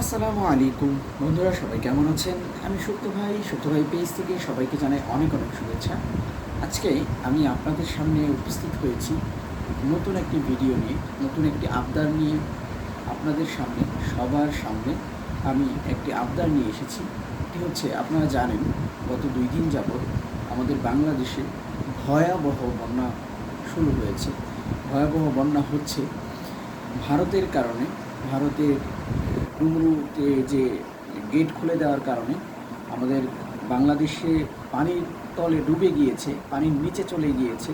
আসসালামু আলাইকুম বন্ধুরা, সবাই কেমন আছেন? আমি সত্য ভাই পেজ থেকে সবাইকে জানাই অনেক অনেক শুভেচ্ছা। আজকে আমি আপনাদের সামনে উপস্থিত হয়েছি নতুন একটি ভিডিও নিয়ে, নতুন একটি আবদার নিয়ে। আপনাদের সামনে, সবার সামনে আমি একটি আবদার নিয়ে এসেছি। এটি হচ্ছে, আপনারা জানেন গত 2 দিন যাবৎ আমাদের বাংলাদেশে ভয়াবহ বন্যা শুরু হয়েছে। ভয়াবহ বন্যা হচ্ছে ভারতের কারণে। ভারতের ডুমরুতে যে গেট খুলে দেওয়ার কারণে আমাদের বাংলাদেশে পানির তলে ডুবে গিয়েছে, পানির নিচে চলে গিয়েছে।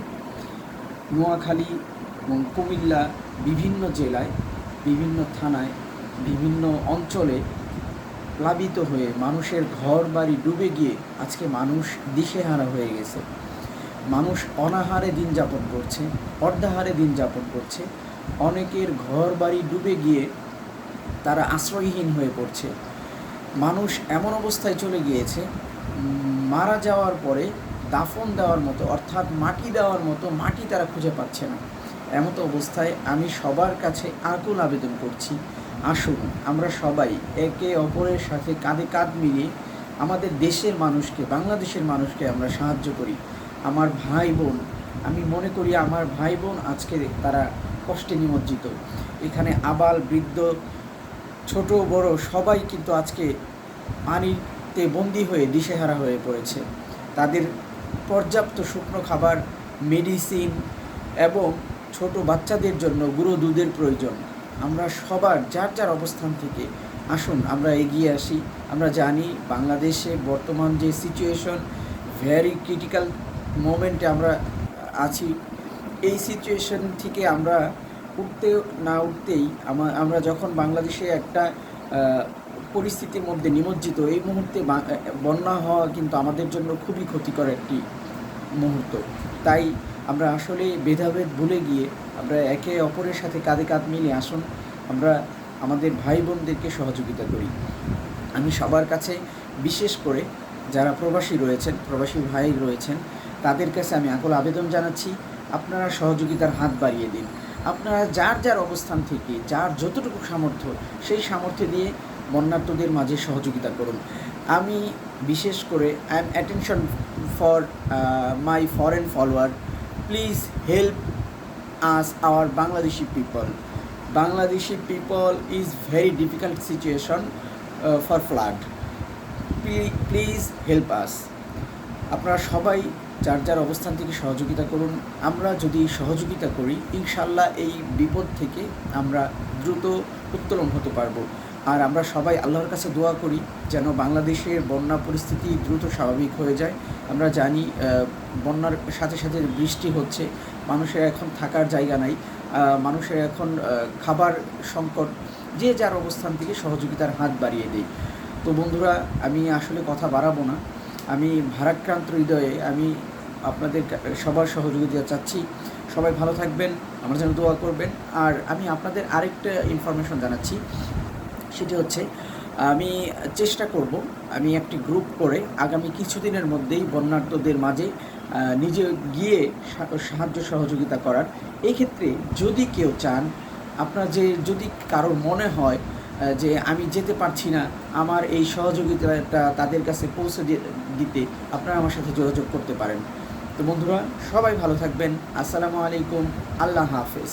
নোয়াখালী এবং কুমিল্লা, বিভিন্ন জেলায়, বিভিন্ন থানায়, বিভিন্ন অঞ্চলে প্লাবিত হয়ে মানুষের ঘর বাড়ি ডুবে গিয়ে আজকে মানুষ দিশেহারা হয়ে গেছে। মানুষ অনাহারে দিন যাপন করছে, অর্ধাহারে দিন যাপন করছে। অনেকের ঘর বাড়ি ডুবে গিয়ে তারা আশ্রয়হীন হয়ে পড়ছে। মানুষ এমন অবস্থায় চলে গিয়েছে, মারা যাওয়ার পরে দাফন দেওয়ার মতো, অর্থাৎ মাটি দেওয়ার মতো মাটি তারা খুঁজে পাচ্ছে না। এমতো অবস্থায় আমি সবার কাছে আকুল আবেদন করছি, আসুন আমরা সবাই একে অপরের সাথে কাঁধে কাঁধ মিলিয়ে আমাদের দেশের মানুষকে, বাংলাদেশের মানুষকে আমরা সাহায্য করি। আমার ভাই বোন, আমি মনে করি আমার ভাই বোন আজকে তারা কষ্টে নিমজ্জিত। এখানে আবাল বৃদ্ধ, ছোট বড় সবাই কিন্তু আজকে পানিতে বন্দি হয়ে দিশেহারা হয়ে পড়েছে। তাদের পর্যাপ্ত শুকনো খাবার, মেডিসিন এবং ছোট বাচ্চাদের জন্য গুঁড়ো দুধের প্রয়োজন। আমরা সবার যার যার অবস্থান থেকে আসুন আমরা এগিয়ে আসি। আমরা জানি বাংলাদেশে বর্তমান যে সিচুয়েশন, ভেরি ক্রিটিক্যাল মোমেন্টে আমরা আছি। এই সিচুয়েশন থেকে আমরা উঠতে না উঠতেই আমরা যখন বাংলাদেশে একটা পরিস্থিতির মধ্যে নিমজ্জিত, এই মুহূর্তে বন্যা হওয়া কিন্তু আমাদের জন্য খুবই ক্ষতিকর একটি মুহূর্ত। তাই আমরা আসলে ভেদাভেদ ভুলে গিয়ে আমরা একে অপরের সাথে কাঁধে কাঁধ মিলে আসুন আমরা আমাদের ভাই বোনদেরকে সহযোগিতা করি। আমি সবার কাছে, বিশেষ করে যারা প্রবাসী রয়েছেন, প্রবাসী ভাই রয়েছেন, তাদের কাছে আমি আকুল আবেদন জানাচ্ছি, আপনারা সহযোগিতার হাত বাড়িয়ে দিন। আপনারা যার যার অবস্থান থেকে যার যতটুকু সামর্থ্য, সেই সামর্থ্য দিয়ে বন্যার্তদের মাঝে সহযোগিতা করুন। আমি বিশেষ করে I am attention for my foreign follower, please help us our Bangladeshi people. Bangladeshi people is very difficult situation for flood. Please help us. আপনারা সবাই যার যার অবস্থান থেকে সহযোগিতা করুন। আমরা যদি সহযোগিতা করি, ইনশাল্লাহ এই বিপদ থেকে আমরা দ্রুত উত্তোলন হতে পারবো। আর আমরা সবাই আল্লাহর কাছে দোয়া করি যেন বাংলাদেশের বন্যা পরিস্থিতি দ্রুত স্বাভাবিক হয়ে যায়। আমরা জানি বন্যার সাথে সাথে বৃষ্টি হচ্ছে, মানুষের এখন থাকার জায়গা নাই, মানুষের এখন খাবার সংকট। যে যার অবস্থান থেকে সহযোগিতার হাত বাড়িয়ে দেয়। তো বন্ধুরা, আমি আসলে কথা বাড়াবো না। আমি ভারাক্রান্ত হৃদয়ে আমি আপনাদের সবার সহযোগিতা চাচ্ছি। সবাই ভালো থাকবেন, আমার জন্য দোয়া করবেন। আর আমি আপনাদের আরেকটা ইনফরমেশন জানাচ্ছি, সেটি হচ্ছে আমি চেষ্টা করব, আমি একটি গ্রুপ করে আগামী কিছুদিনের মধ্যেই বন্যার্তদের মাঝে নিজে গিয়ে সাহায্য সহযোগিতা করার। এই ক্ষেত্রে যদি কেউ চান, যদি কারোর মনে হয় যে আমি যেতে পারছি না, আমার এই সহযোগিতাটা তাদের কাছে পৌঁছে দিতে, আপনারা আমার সাথে যোগাযোগ করতে পারেন। তো বন্ধুরা, সবাই ভালো থাকবেন। আসসালামু আলাইকুম, আল্লাহ হাফেজ।